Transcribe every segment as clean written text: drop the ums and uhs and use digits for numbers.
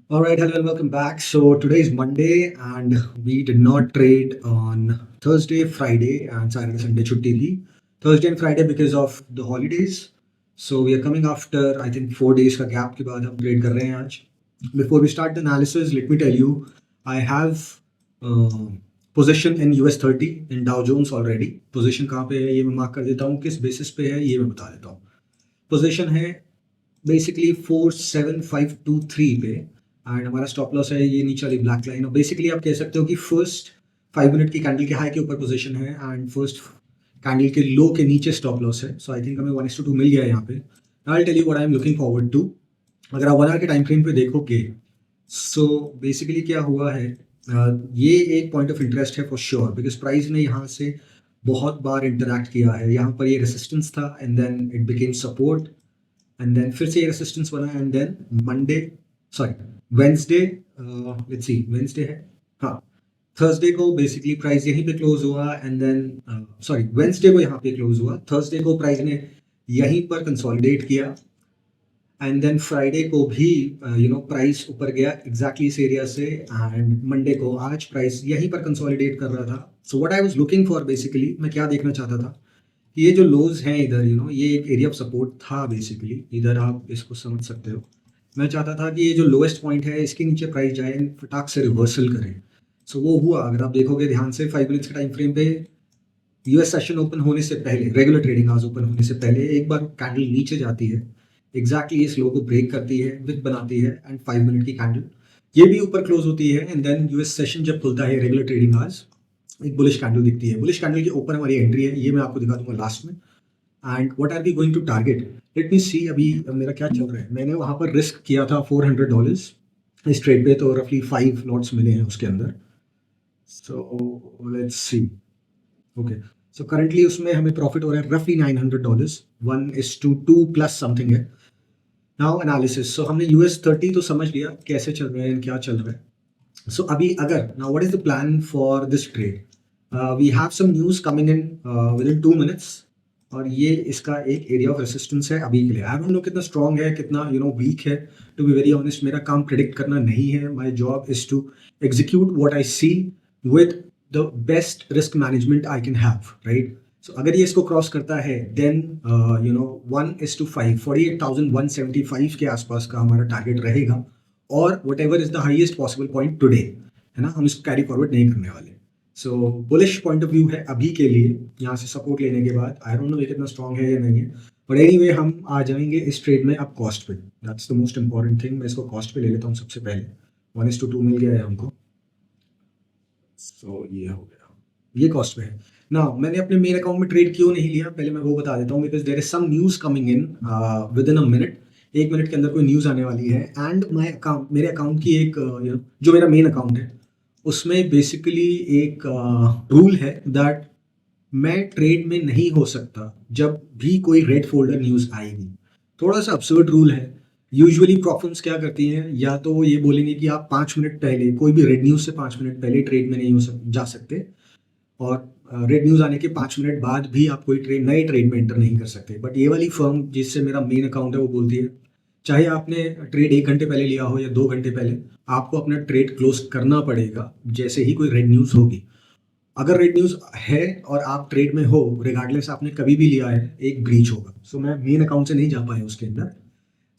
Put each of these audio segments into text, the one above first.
All right, hello and welcome back. So today is Monday, and we did not trade on Thursday, Friday, and Saturday, Sunday. Chutti thi. Thursday and Friday because of the holidays. So we are coming after I think 4 days का gap के बाद हम trade कर रहे हैं आज. Before we start the analysis, let me tell you, I have uh, position in US 30 in Dow Jones already. Position कहाँ पे है ये मैं मार्क कर देता हूँ. किस basis पे है ये मैं बता देता हूँ. Position है बेसिकली 47523 पे एंड हमारा स्टॉप लॉस है ये नीचे वाली ब्लैक लाइन और बेसिकली आप कह सकते हो कि फर्स्ट 5 मिनट की कैंडल के हाई के ऊपर पोजीशन है एंड फर्स्ट कैंडल के लो के नीचे स्टॉप लॉस है. सो आई थिंक हमें 1:2 मिल गया है यहाँ पे. I tell you what I am looking forward to. अगर आप 1 आवर के टाइम फ्रेम पे देखोगे सो बेसिकली क्या हुआ है, ये एक पॉइंट ऑफ इंटरेस्ट है फॉर श्योर बिकॉज प्राइस ने यहाँ से बहुत बार इंटरैक्ट किया है. यहाँ पर ये रेसिस्टेंस था and then it became support and then फिर से ये रेसिस्टेंस बना and then Monday sorry Wednesday let's see Wednesday है हाँ थर्सडे को बेसिकली प्राइस यहीं पे क्लोज हुआ एंड देन सॉरी वेंसडे को यहाँ पे क्लोज हुआ. थर्सडे को प्राइस ने यहीं पर कंसोलिडेट किया एंड देन फ्राइडे को भी प्राइस ऊपर गया एग्जैक्टली इस एरिया से एंड मंडे को आज प्राइस यहीं पर कंसोलिडेट कर रहा था. So what I was looking for basically मैं क्या देखना चाहता था कि ये जो लोज हैं इधर ये एक एरिया ऑफ सपोर्ट था बेसिकली. इधर आप इसको समझ सकते हो. मैं चाहता था कि ये जो लोएस्ट पॉइंट है इसके नीचे प्राइस जाए एंड फटाक से रिवर्सल करे. सो वो हुआ. अगर आप देखोगे ध्यान से 5 मिनट्स के टाइम फ्रेम पे यूएस सेशन ओपन होने से पहले रेगुलर ट्रेडिंग आवर्स ओपन होने से पहले एक बार कैंडल नीचे जाती है एग्जैक्टली इस लो को ब्रेक करती है विक बनाती है एंड 5 मिनट की कैंडल ये भी ऊपर क्लोज होती है एंड देन यूएस सेशन जब खुलता है रेगुलर ट्रेडिंग आवर्स एक बुलिश कैंडल दिखती है. बुलिश कैंडल के ऊपर हमारी एंट्री है ये मैं आपको दिखा दूंगा लास्ट में. And what are we going to target let me see. अभी मेरा क्या चल रहा है. मैंने वहाँ पर रिस्क किया था $400 इस ट्रेड पे तो रफली 5 लॉट्स मिले हैं उसके अंदर. So let's see. Okay so currently उसमें हमें प्रॉफिट हो रहा है रफली $900. 1:2 प्लस समथिंग है. Now analysis. सो हमने US 30 तो समझ लिया कैसे चल रहा है क्या चल रहा है. सो अभी अगर now what is the plan for this trade. We have some news coming in within 2 minutes और ये इसका एक एरिया ऑफ रेसिस्टेंस है अभी के लिए. आई डोंट नो कितना स्ट्रॉन्ग है कितना वीक है. टू बी वेरी ऑनेस्ट मेरा काम प्रिडिक्ट करना नहीं है. My job is to execute what I see with the best risk management I can have right. So अगर ये इसको क्रॉस करता है देन 1:5 48,175 के आसपास का हमारा टारगेट रहेगा और what ever is the highest possible point today है ना. हम इसको कैरी फॉरवर्ड नहीं करने वाले. सो बुलिश पॉइंट ऑफ व्यू है अभी के लिए यहाँ से सपोर्ट लेने के बाद. आई डोंट नो ये कितना स्ट्रॉन्ग है या नहीं है बट एनीवे हम आ जाएंगे इस ट्रेड में अब कॉस्ट पे. That's the most important thing. मैं इसको कॉस्ट पे ले लेता हूँ सबसे पहले. 1:2 मिल गया है हमको. सो ये हो गया ये कॉस्ट पे है ना. मैंने अपने मेन अकाउंट में ट्रेड क्यों नहीं लिया पहले मैं वो बता देता हूँ because there is some news coming in within a minute. 1 minute के अंदर कोई न्यूज़ आने वाली है एंड माई अकाउंट मेरे अकाउंट की एक जो मेरा मेन अकाउंट है उसमें बेसिकली एक रूल है दैट मैं ट्रेड में नहीं हो सकता जब भी कोई रेड फोल्डर न्यूज़ आएगी. थोड़ा सा अपसर्ड रूल है. यूजुअली प्रॉप फर्म्स क्या करती हैं या तो ये बोलेंगे कि आप 5 मिनट पहले कोई भी रेड न्यूज़ से 5 मिनट पहले ट्रेड में नहीं जा सकते और रेड न्यूज़ आने के 5 मिनट बाद भी आप कोई नए ट्रेड में एंटर नहीं कर सकते. बट ये वाली फर्म जिससे मेरा मेन अकाउंट है वो बोलती है चाहे आपने ट्रेड 1 घंटे पहले लिया हो या 2 घंटे पहले आपको अपना ट्रेड क्लोज करना पड़ेगा जैसे ही कोई रेड न्यूज़ होगी. अगर रेड न्यूज़ है और आप ट्रेड में हो रिगार्डलेस आपने कभी भी लिया है एक ब्रीच होगा. सो मैं मेन अकाउंट से नहीं जा पाया उसके अंदर.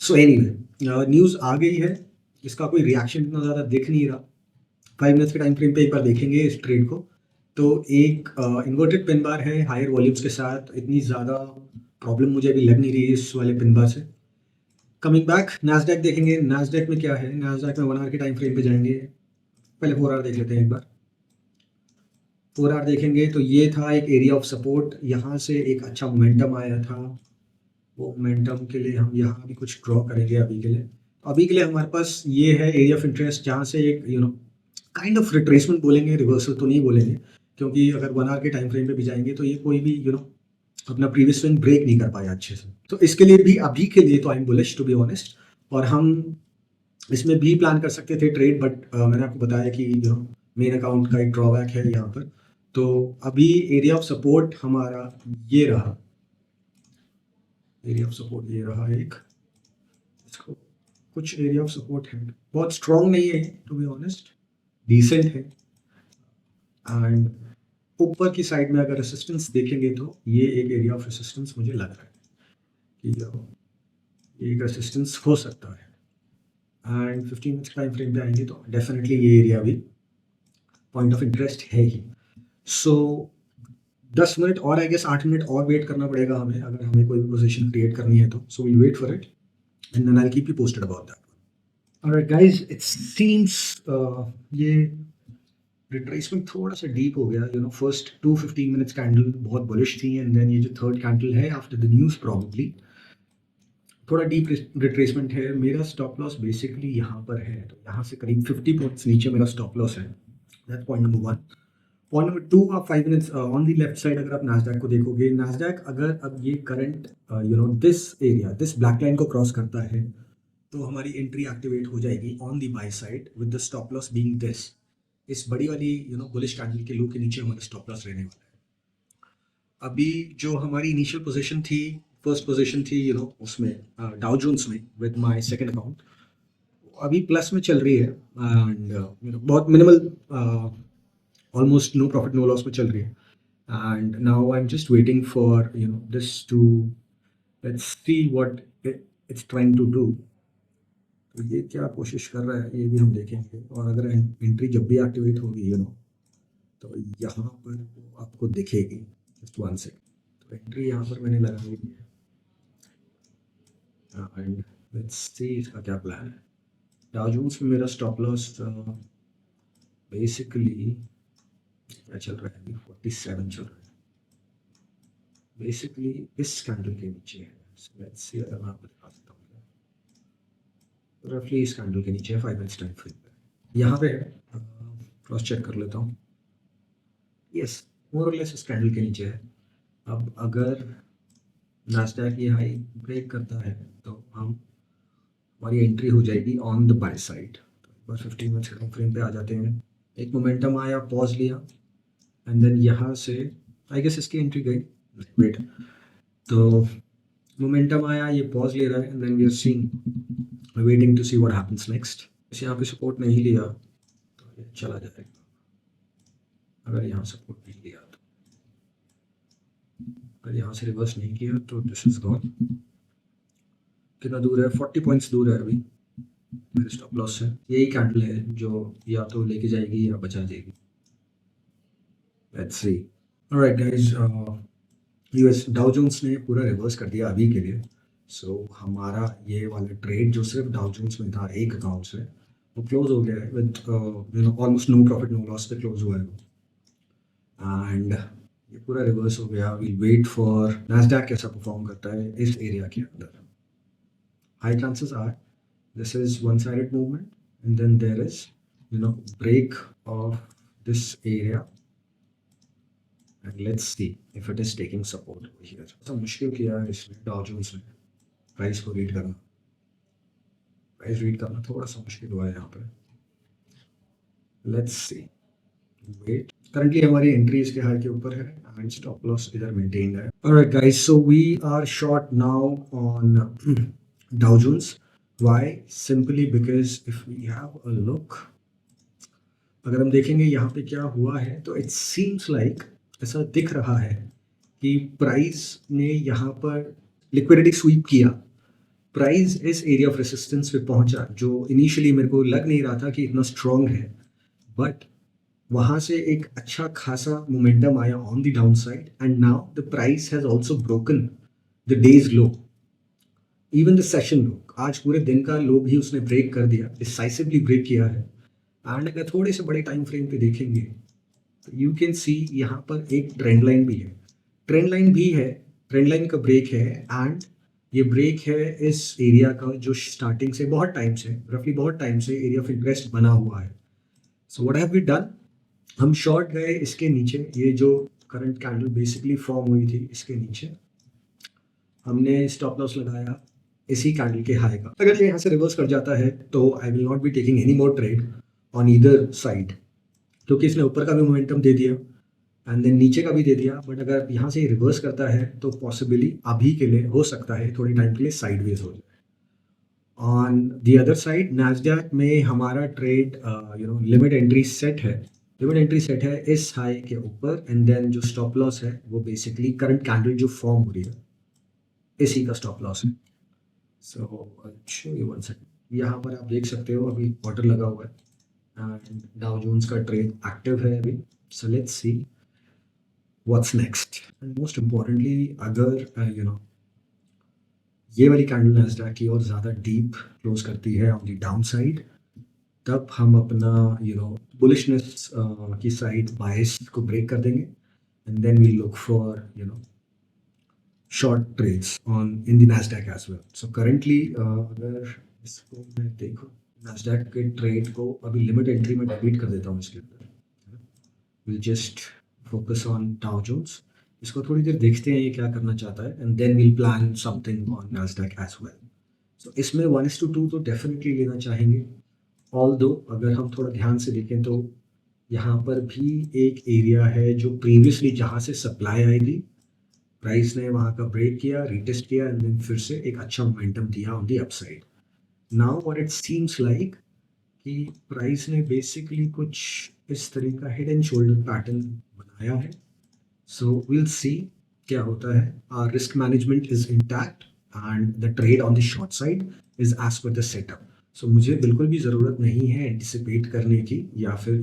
सो एनीवे न्यूज़ आ गई है. इसका कोई रिएक्शन इतना ज़्यादा दिख नहीं रहा. 5 मिनट्स के टाइम फ्रेम पे एक बार देखेंगे इस ट्रेड को तो एक इन्वर्टेड पिन बार है हायर वॉल्यूम्स के साथ. इतनी ज़्यादा प्रॉब्लम मुझे अभी लग नहीं रही है इस वाले पिन बार से. कमिंग बैक नास्डैक देखेंगे. नास्डैक में क्या है. नास्डैक में 1 आवर के टाइम फ्रेम पे जाएंगे. पहले 4 आवर देख लेते हैं एक बार. 4 आवर देखेंगे तो ये था एक एरिया ऑफ सपोर्ट. यहाँ से एक अच्छा मोमेंटम आया था. वो मोमेंटम के लिए हम यहाँ भी कुछ ड्रॉ करेंगे अभी के लिए. अभी के लिए हमारे पास ये है एरिया ऑफ इंटरेस्ट जहाँ से एक काइंड ऑफ रिट्रेसमेंट बोलेंगे रिवर्सल तो नहीं बोलेंगे क्योंकि अगर 1 आवर के टाइम फ्रेम पे भी जाएंगे तो ये कोई भी अपना प्रीवियस स्विंग ब्रेक नहीं कर पाया अच्छे से. तो इसके लिए भी अभी के लिए तो I am bullish to be honest. और हम इसमें भी प्लान कर सकते थे ट्रेड बट मैंने आपको बताया कि मेन अकाउंट का एक ड्रॉबैक है यहाँ पर. तो अभी एरिया ऑफ सपोर्ट हमारा ये रहा. एरिया ऑफ सपोर्ट ये रहा एक. इसको कुछ एरिया ऑफ सपोर्ट है बहुत स्ट्रॉन्ग नहीं है टू बी ऑनेस्ट, डिसेंट है। एंड ऊपर की साइड में अगर रेसिस्टेंस देखेंगे तो ये एक एरिया ऑफ रेसिस्टेंस मुझे लग रहा है कि ये एक रेसिस्टेंस हो सकता है। एंड 15 मिनट्स टाइम फ्रेम पे आएंगे तो डेफिनेटली ये एरिया भी पॉइंट ऑफ इंटरेस्ट है ही। सो 10 मिनट और आई गेस 8 मिनट और वेट करना पड़ेगा हमें, अगर हमें कोई पोजीशन क्रिएट करनी है तो। So we'll wait for it and then I will keep you posted about that. Alright guys, it seems ये रिट्रेसमेंट थोड़ा सा डीप हो गया। फर्स्ट 2 15 मिनट्स कैंडल बहुत बुलिश थी, एंड देन ये जो थर्ड कैंडल है आफ्टर द न्यूज़ प्रॉब्ली थोड़ा डीप रिट्रेसमेंट है। मेरा स्टॉप लॉस बेसिकली यहाँ पर है, तो यहाँ से करीब 50 पॉइंट्स नीचे मेरा स्टॉप लॉस है। That's point number 1। Point number 2, आप 5 minutes on the left side अगर आप नास्डैक को देखोगे, नास्डैक अगर अब ये current this area, this black line को क्रॉस करता है तो हमारी एंट्री एक्टिवेट हो जाएगी on the by side with the stop loss being this. इस बड़ी वाली बुलिश कैंडल के लो के नीचे हमारा स्टॉप लॉस रहने वाला है। अभी जो हमारी इनिशियल पोजीशन थी, फर्स्ट पोजीशन थी उसमें डाउ जोन्स में विद माय सेकंड अकाउंट, अभी प्लस में चल रही है एंड बहुत minimal, almost no profit no loss में चल रही है। And now I am just waiting for this to, let's see what it's trying to do. तो ये क्या कोशिश कर रहा है ये भी हम देखेंगे, और अगर एंट्री जब भी एक्टिवेट होगी तो यहाँ पर वो आपको दिखेगी। जस्ट 1 सेकंड, तो एंट्री यहाँ पर मैंने लगा दी है एंड लेट्स सी इसका क्या प्लान है। डाउ जोन्स में मेरा स्टॉप लॉस बेसिकली क्या चल रहा है अभी, 47 चल रहा है, बेसिकली इस कैंडल के नीचे है। लेट्स सी, अगर मैं आपको दिखा सकता हूँ, रफली इस कैंडल के नीचे है 5 मिनट्स टाइम फ्रेम पे। यहाँ पे क्रॉस चेक कर लेता हूँ, यस मोर और लेस इस कैंडल के नीचे है। अब अगर नास्डैक ये हाई ब्रेक करता है तो हमारी एंट्री हो जाएगी ऑन द बाय साइड। तो एक बार 15 मिनट्स टाइम फ्रेम पे आ जाते हैं। एक मोमेंटम आया, पॉज लिया एंड देन यहाँ से आई गेस इसकी एंट्री गई, वेट, तो मोमेंटम आया, ये पॉज ले रहा है and then we are seeing, waiting to see what happens next. इसे यहाँ पे सपोर्ट नहीं लिया तो ये चला जाएगा, अगर यहाँ सपोर्ट नहीं लिया तो, अगर यहाँ से रिवर्स नहीं किया तो दिस इज गॉन। कितना दूर है, 40 पॉइंट्स दूर है अभी मेरे स्टॉप लॉस से। यही कैंडल है जो या तो लेके जाएगी या बचा जाएगी। Let's see. Alright guys, US Dow Jones ने पूरा रिवर्स कर दिया अभी के लिए। सो हमारा ये वाला ट्रेड जो सिर्फ डाउ जोन्स में था एक अकाउंट से, वो क्लोज हो गया है with almost no profit no loss पे क्लोज हुआ है एंड ये पूरा रिवर्स हो गया। वी वेट फॉर नास्डैक कैसा परफॉर्म करता है इस एरिया के अंदर। High chances are this is one-sided movement and then there is break of this area and let's see if it is taking support over here। तो मुश्किल किया है इसने डाउ जोन्स ने प्राइस को रीड करना, प्राइस रीड करना थोड़ा सा मुश्किल हुआ है यहाँ पे। लेट्स सी, वेट, करंटली हमारी एंट्री इसके हाई के ऊपर है एंड स्टॉप लॉस इधर मेंटेन्ड है। Alright guys, so we are short now on Dow Jones. Why? Simply because if we have a look, अगर हम देखेंगे यहाँ पे क्या हुआ है तो it seems like ऐसा दिख रहा है कि प्राइस ने यहाँ पर लिक्विडिटी स्वीप किया, प्राइस इस एरिया ऑफ रेसिस्टेंस पे पहुंचा जो इनिशियली मेरे को लग नहीं रहा था कि इतना स्ट्रॉन्ग है, बट वहाँ से एक अच्छा खासा मोमेंटम आया on the down side and now the price has also broken the day's low, even the session low. आज पूरे दिन का लो भी उसने ब्रेक कर दिया, डिसाइसिवली ब्रेक किया है। एंड अगर थोड़े से बड़े टाइम फ्रेम पे देखेंगे तो यू कैन सी यहाँ पर एक ट्रेंड लाइन भी है, ट्रेंड लाइन भी है, ट्रेंड लाइन का ब्रेक है एंड ये ब्रेक है इस एरिया का जो स्टार्टिंग से बहुत टाइम से, रफली बहुत टाइम से एरिया ऑफ इंटरेस्ट बना हुआ है। So what have we done, हम शॉर्ट गए इसके नीचे, ये जो करंट कैंडल बेसिकली फॉर्म हुई थी इसके नीचे हमने स्टॉप लॉस लगाया इसी कैंडल के हाई का। अगर ये यहाँ से रिवर्स कर जाता है तो I will not be taking any more trade on either side, क्योंकि इसने ऊपर का भी मोमेंटम दे दिया एंड देन नीचे का भी दे दिया। बट अगर यहाँ से रिवर्स करता है तो पॉसिबली अभी के लिए हो सकता है थोड़ी टाइम के लिए साइडवेज हो जाए। On the other side Nasdaq में हमारा ट्रेड लिमिट एंट्री सेट है। लिमिट एंट्री सेट है इस हाई के ऊपर, एंड देन जो स्टॉप लॉस है वो बेसिकली करंट कैंडल जो फॉर्म हो रही है इसी का स्टॉप लॉस है। सो शो यू वन सेकंड, यहाँ पर आप देख सकते हो अभी ऑर्डर लगा हुआ है एंड डाउ जोन्स का ट्रेड एक्टिव है अभी। सो let's see what's next and most importantly अगर ये वाली कैंडल नैस्डैक की और ज़्यादा डीप क्लोज करती है ऑन द डाउन साइड, तब हम अपना बुलिशनेस की साइड बायस को ब्रेक कर देंगे and then we look for short trades on in the Nasdaq as well. So currently अगर इसको मैं देखूँ नैस्डैक के ट्रेड को अभी लिमिट एंट्री में डिलीट कर देता हूँ इसके अंदर। Will just focus on Dow Jones, इसको थोड़ी देर देखते हैं ये क्या करना चाहता है and then we'll plan something on Nasdaq as well. So इसमें 1:2 तो डेफिनेटली लेना चाहेंगे। ऑल दो अगर हम थोड़ा ध्यान से देखें तो यहाँ पर भी एक एरिया है जो प्रीवियसली जहाँ से सप्लाई आई थी, प्राइस ने वहाँ का ब्रेक किया, रीटेस्ट किया एंड देन फिर से एक अच्छा मोमेंटम दिया on the upside. Now what it seems like कि प्राइस ने बेसिकली कुछ इस तरह का हेड एंड शोल्डर पैटर्न बनाया है। सो विल सी क्या होता है। Our risk management is intact and the trade on the short side is as per the setup. So मुझे बिल्कुल भी ज़रूरत नहीं है एंटिसिपेट करने की या फिर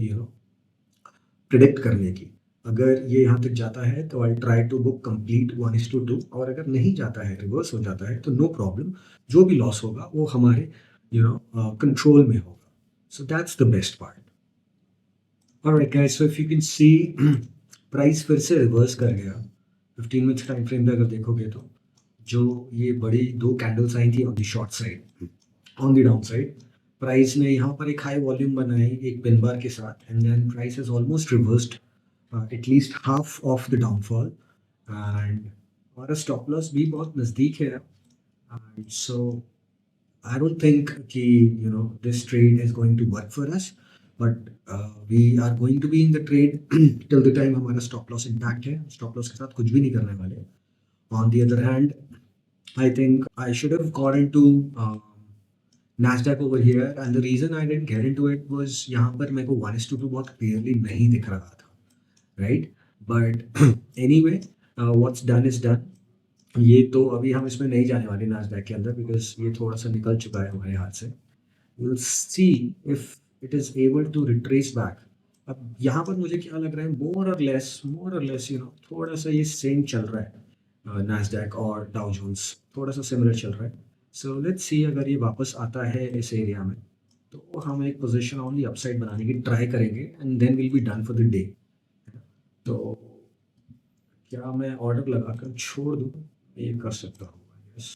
प्रिडिक्ट करने की। अगर ये यहाँ तक जाता है तो I try to book complete 1:2, और अगर नहीं जाता है रिवर्स हो जाता है तो नो प्रॉब्लम, जो भी लॉस होगा वो हमारे कंट्रोल में होगा। So that's the best part. Alright guys, so if you can see price फिर से रिवर्स कर गया 15 मिनट्स टाइम फ्रेम पे अगर देखोगे तो जो ये बड़ी दो कैंडल्स आई थी on the short side on the down side, price ने यहाँ पर एक हाई वॉल्यूम बनाई एक पिन बार के साथ and then price has almost reversed at least half of the downfall and हमारा स्टॉप लॉस भी बहुत नज़दीक है। And so I don't think कि this trade is going to work for us, but we are going to be in the trade till the time हमारा stop loss intact है। stop loss के साथ कुछ भी नहीं करने वाले। On the other hand, I think I should have got into Nasdaq over here, and the reason I didn't get into it was यहाँ पर मेरे को 1:2 बहुत clearly नहीं दिख रहा था, right? But anyway, what's done is done। ये तो अभी हम इसमें नहीं जाने वाले नास्डैक के अंदर बिकॉज ये थोड़ा सा निकल चुका है हमारे हाथ से। Will see if it is able to retrace back. अब यहाँ पर मुझे क्या लग रहा है, मोर और लेस थोड़ा सा ये सेम चल रहा है नास्डैक और डाउ जोन्स थोड़ा सा सिमिलर चल रहा है। सो लेट्स सी अगर ये वापस आता है इस एरिया में तो हम एक पोजीशन ऑन दी अपसाइड बनाने की ट्राई करेंगे and then will be done for the day. तो क्या मैं ऑर्डर लगाकर छोड़ दूँ? ये कर सकता हूँ। यस,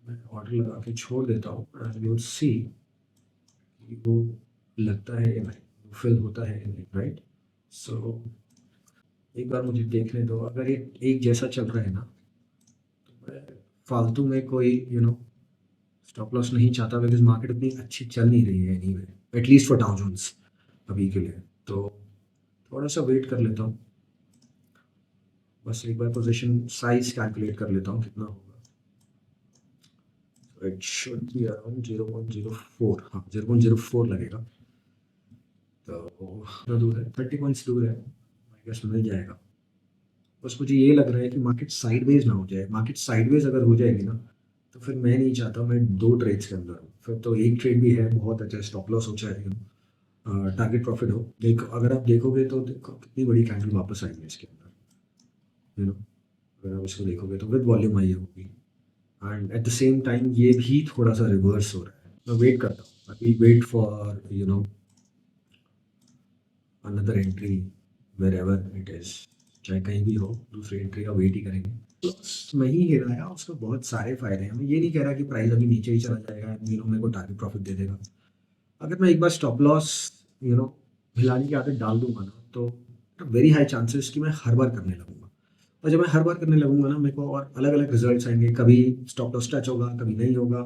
मैं ऑर्डर लगा के छोड़ देता हूँ एंड यू विल सी वो लगता है या नहीं, फिल होता है या नहीं, राइट? सो एक बार मुझे देखने दो। अगर ये एक जैसा चल रहा है ना तो मैं फालतू में कोई स्टॉप लॉस नहीं चाहता बिकॉज मार्केट इतनी अच्छी चल नहीं रही है anyway, at least for Dow Jones अभी के लिए। तो थोड़ा सा वेट कर लेता हूँ, बस एक बार पोजीशन साइज कैलकुलेट कर लेता हूँ कितना होगा। इट शुड बी अराउंड 0.04, हाँ 0.04 लगेगा। तो कितना दूर है? 30 पॉइंट्स दूर है, आई गेस मिल जाएगा। बस मुझे ये लग रहा है कि मार्केट साइडवेज ना हो जाए। मार्केट साइडवेज अगर हो जाएगी ना तो फिर मैं नहीं चाहता मैं दो ट्रेड्स के अंदर हूँ। फिर तो एक ट्रेड भी है बहुत अच्छा, स्टॉप लॉस हो जाए, टारगेट प्रॉफिट हो। देखो अगर आप देखोगे तो देखो कितनी बड़ी कैंडल वापस आई है इसके अंदर, अगर आप इसको देखोगे तो विद वॉल्यूम आई होगी and at the same time ये भी थोड़ा सा रिवर्स हो रहा है। मैं वेट करता हूँ, अभी wait for another entry wherever it is, चाहे कहीं भी हो दूसरी एंट्री का वेट ही करेंगे। तो मैं ही हिलाया, उसको बहुत सारे फायदे हैं। मैं ये नहीं कह रहा कि प्राइस अभी नीचे ही चला जाएगा मेरे को टारगेट प्रॉफिट दे देगा। अगर मैं एक बार स्टॉप लॉस हिलाने की आदत डाल दूंगा ना तो वेरी हाई चांसेस कि मैं हर बार करने लगूंगा। और जब मैं हर बार करने लगूंगा ना मेरे को और अलग अलग रिजल्ट्स आएंगे, कभी स्टॉप लॉस टच होगा कभी नहीं होगा,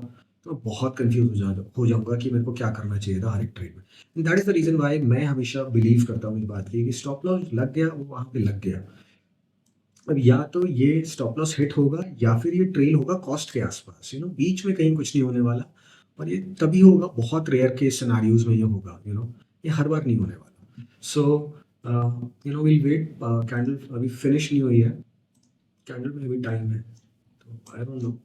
तो बहुत कंफ्यूज हो जाऊंगा कि मेरे को क्या करना चाहिए था हर एक ट्रेड में। That is the reason why मैं हमेशा बिलीव करता हूँ इस बात की कि स्टॉप लॉस लग गया वो वहाँ पे लग गया। अब या तो ये स्टॉप लॉस हिट होगा या फिर ये ट्रेल होगा कॉस्ट के आसपास, बीच में कहीं कुछ नहीं होने वाला। और ये तभी होगा, बहुत रेयर केस सिनारियोज में ये होगा, ये हर बार नहीं होने वाला। So will wait. कैंडल अभी फिनिश नहीं हुई है, कैंडल में अभी टाइम है, तो आई डोंट नो,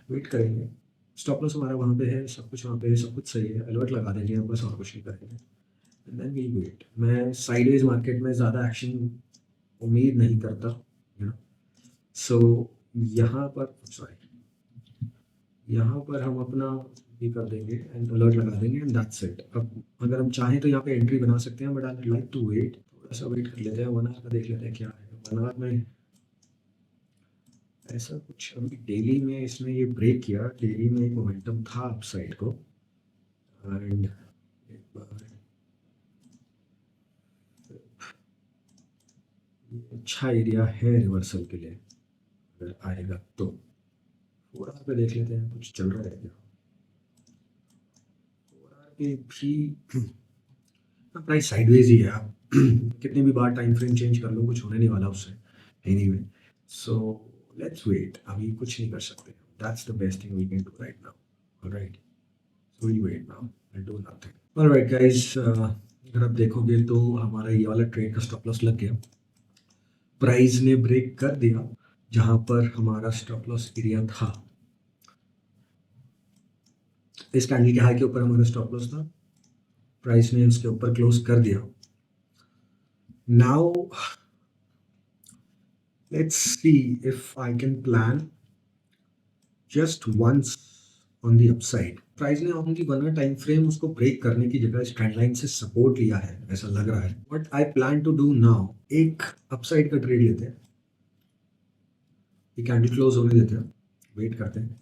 वेट करेंगे। स्टॉप लॉस हमारा वहाँ पे है, सब कुछ वहाँ पे है, सब कुछ सही है, अलर्ट लगा देंगे हम, बस और कुछ नहीं करेंगे, एंड देन वील वेट। मैं साइडवेज मार्केट में ज़्यादा एक्शन उम्मीद नहीं करता, सो यहाँ पर सॉरी, यहाँ पर हम अपना ये कर देंगे एंड अलर्ट लगा देंगे एंड दैट्स इट। अब अगर हम चाहें तो यहाँ पे एंट्री बना सकते हैं, but I would like to wait, थोड़ा सा वेट कर लेते हैं, 1 आवर का देख लेते हैं क्या है 1 आवर में। ऐसा कुछ अभी डेली में इसने ये ब्रेक किया, डेली में एक मोमेंटम था अप साइड को, एंड एक बार ये अच्छा एरिया है रिवर्सल के लिए, अगर आएगा तो 4 आवर पे देख लेते हैं कुछ चल रहा है क्या। 4 आवर पे भी प्राइस साइडवेज ही है, आप कितने भी बार टाइम फ्रेम चेंज कर लो कुछ होने नहीं वाला उससे एनीवे। सो लेट्स वेट, अभी कुछ नहीं कर सकते, that's the best thing we can do right now. Alright, so we wait now and do nothing. Alright guys, अगर आप देखोगे तो हमारा ये वाला ट्रेड का स्टॉप लॉस लग गया, प्राइस ने ब्रेक कर दिया जहां पर हमारा स्टॉप लॉस एरिया था, इस कैंडल के हाई के ऊपर हमारा स्टॉप लॉस था, प्राइस ने उसके ऊपर क्लोज कर दिया। Now let's see if I can plan just once on the upside। प्राइस ने on the 1 hour time frame उसको ब्रेक करने की जगह इस ट्रेंड लाइन से सपोर्ट लिया है, ऐसा लग रहा है। What I plan to do now, एक अपसाइड का ट्रेड लेते हैं, ये कैंडल क्लोज होने देते हैं, वेट करते हैं,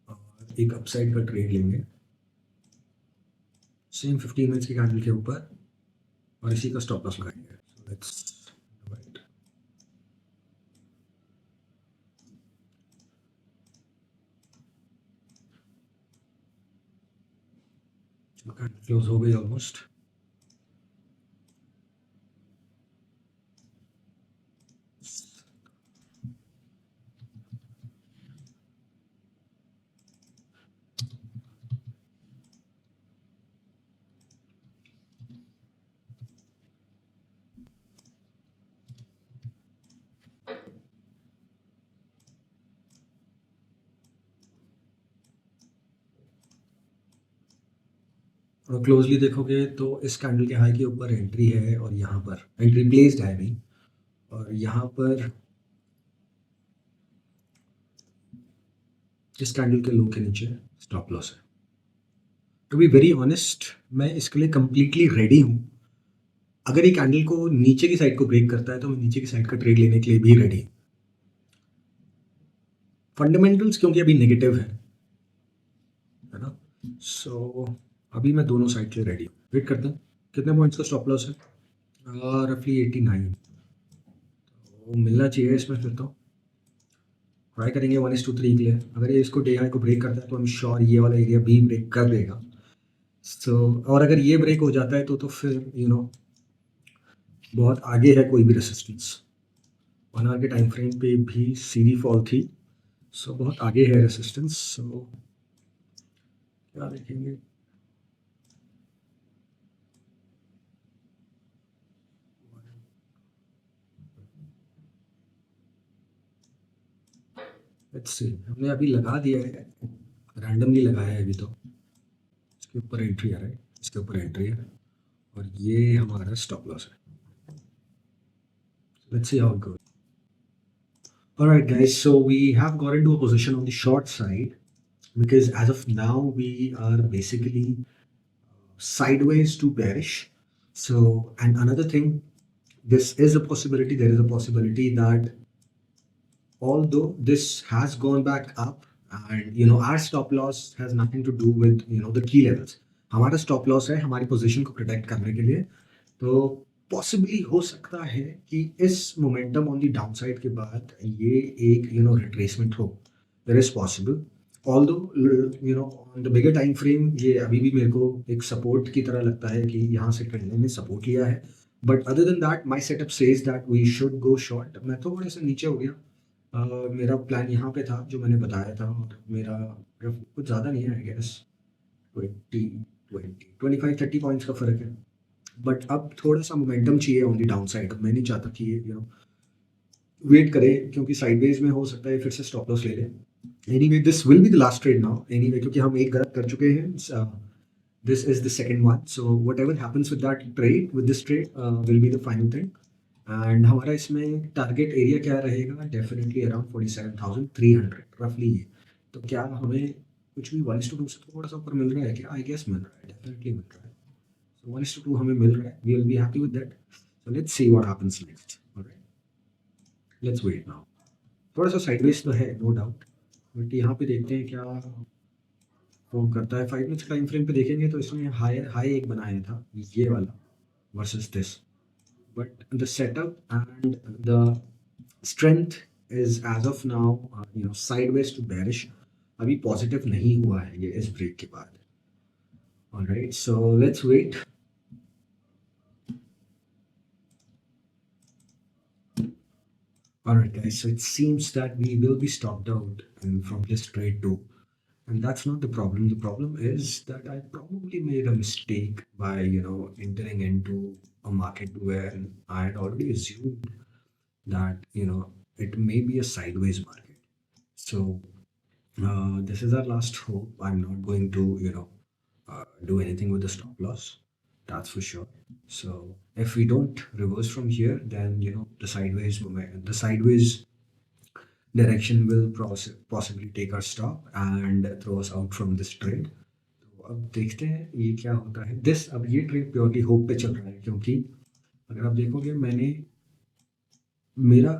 और एक अपसाइड का ट्रेड लेंगे सेम 15 मिनट्स की कैंडल के ऊपर, और इसी का स्टॉप लॉस लगाएंगे। So let's wait। Candle close हो गई ऑलमोस्ट, और क्लोजली देखोगे तो इस कैंडल के हाई के ऊपर एंट्री है, और यहाँ पर एंट्री प्लेस्ड है नहीं, और यहाँ पर इस कैंडल के लो के नीचे स्टॉप लॉस है। टू बी वेरी ऑनेस्ट, मैं इसके लिए कंप्लीटली रेडी हूँ, अगर ये कैंडल को नीचे की साइड को ब्रेक करता है तो मैं नीचे की साइड का ट्रेड लेने के लिए भी रेडी। फंडामेंटल्स क्योंकि अभी नेगेटिव है ना, सो अभी मैं दोनों साइड के लिए रेडी हूँ। वेट करते हैं कितने पॉइंट्स का स्टॉप लॉस है, रफली 89, तो मिलना चाहिए इसमें, फिर तो ट्राई करेंगे 1:3 के लिए। अगर ये इसको डे हाई को ब्रेक करता है तो हम श्योर ये वाला एरिया भी ब्रेक कर देगा। और अगर ये ब्रेक हो जाता है तो फिर बहुत आगे है कोई भी रेसिस्टेंस, 1 आवर के टाइम फ्रेम पे भी सीधी फॉल थी, सो बहुत आगे है रेसिस्टेंस। सो क्या देखेंगे, लेट्स सी, हमने अभी लगा दिया है, रैंडमली लगाया है अभी, तो इसके ऊपर एंट्री आ रहा है, इसके ऊपर एंट्री है, और ये हमारा स्टॉप लॉस है। Let's see how it goes. Alright guys, so we have got into a position on the short side because as of now we are basically sideways to bearish. So, and another thing, this is a possibility, there is a possibility that although this has gone back up, and our stop loss has nothing to do with the key levels, हमारा stop loss है हमारी position को protect करने के लिए, तो possibly हो सकता है कि इस मोमेंटम ऑन द डाउनसाइड के बाद ये एक रिट्रेसमेंट हो, there is possible. Although on the bigger time frame ये अभी भी मेरे को एक सपोर्ट की तरह लगता है कि यहाँ से ट्रेंड ने सपोर्ट लिया है, but other than that my setup says that we should go short. मैं तो थोड़ा सा नीचे हो गया, मेरा प्लान यहाँ पे था जो मैंने बताया था, और मेरा कुछ ज़्यादा नहीं है, आई गेस 25-30 पॉइंट्स का फ़र्क है। बट अब थोड़ा सा मोमेंटम चाहिए ऑन द डाउन साइड। अब मैं नहीं चाहता कि ये वेट करे, क्योंकि साइडवेज में हो सकता है फिर से स्टॉप लॉस ले ले। Anyway this will be the last trade now, anyway, क्योंकि हम एक गलत कर चुके हैं। This is the second one, so what ever happens with that trade, with this trade will be the final thing. And हमारा इसमें टारगेट एरिया क्या रहेगा? डेफिनेटली अराउंड 47,300 रफली ये। तो क्या हमें कुछ भी 1:2 से थोड़ा सा ऊपर मिल रहा है क्या? आई गेस मिल रहा है, डेफिनेटली मिल रहा है। सो 1:2 हमें मिल रहा है, we will be happy with that. So let's see what happens next. Alright, let's wait now. थोड़ा सा साइडवेज तो है, नो डाउट, बट यहाँ पे देखते हैं क्या फॉर्म करता है। 5 मिनट्स टाइम फ्रेम पे देखेंगे तो इसने हाई हाई एक बनाया था, ये वाला, versus this. But the setup and the strength is as of now sideways to bearish. अभी पॉजिटिव नहीं हुआ है ये इस ब्रेक के बाद। ऑलराइट, सो लेट्स वेट। Alright, guys, so it seems that we will be stopped out from this trade too. And that's not the problem. The problem is that I probably made a mistake by, entering into a market where I had already assumed that, it may be a sideways market. So this is our last hope. I'm not going to, do anything with the stop loss. That's for sure. So if we don't reverse from here, then the sideways direction will possibly take our stop and throw us out from this trade. तो अब देखते हैं ये क्या होता है। अब ये ट्रेड प्योरली होप पे चल रहा है, क्योंकि अगर आप देखोगे मैंने मेरा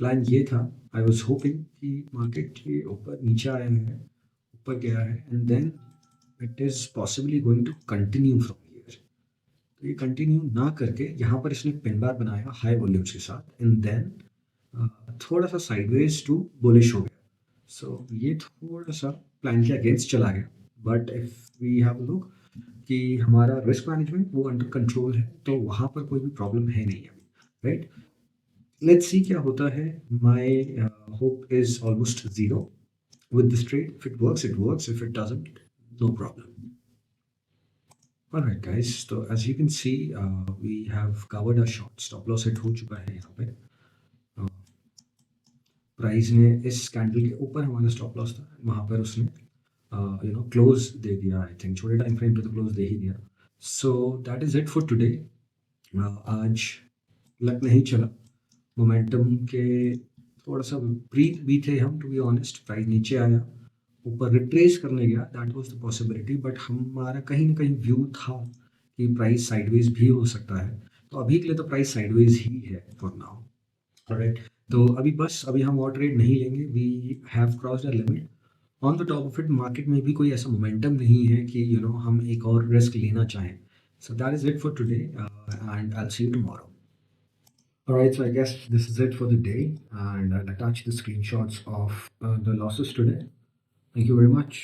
प्लान ये था, आई वाज होपिंग कि मार्केट के ऊपर नीचे आया है, ऊपर गया है, and then it is possibly going to continue from here. तो ये कंटिन्यू ना करके यहाँ पर इसने पिन बार बनाया हाई वॉल्यूम्स के साथ, एंड देन थोड़ा सा साइडवेज टू बुलिश हो गया। सो ये थोड़ा सा प्लान के अगेंस्ट चला गया। But if we have look कि हमारा रिस्क मैनेजमेंट वो अंडर कंट्रोल है, तो वहाँ पर कोई भी प्रॉब्लम है नहीं अभी, राइट। लेट्स सी क्या होता है। My hope is almost zero with this trade. If it works, it works. If it doesn't, no problem. All right, guys. So as you can see, we have covered our short. Stop loss hit हो चुका है यहाँ पे। Price ने इस candle के ऊपर हमारा स्टॉप लॉस था, वहाँ पर उसने क्लोज दे दिया। आई थिंक छोटे टाइम फ्रेम पे तो क्लोज दे ही दिया। So that is it for today. आज लक नहीं चला, मोमेंटम के थोड़ा सा विपरीत भी थे हम, टू बी ऑनेस्ट। प्राइस नीचे आया, ऊपर रिट्रेस करने गया, that was the possibility, but हमारा कहीं ना कहीं व्यू था कि प्राइस साइडवेज भी हो सकता है। तो अभी के लिए तो प्राइस साइडवेज ही है फॉर नाउ। ऑलराइट, तो अभी हम और ट्रेड नहीं लेंगे। We have crossed a limit. On the top of it, market में भी कोई ऐसा मोमेंटम नहीं है कि हम एक और रिस्क लेना चाहें। So that is it for today, and I will see you tomorrow. Alright, so I guess this is it for the day, and I'll attach the screenshots of the losses today. Thank you very much.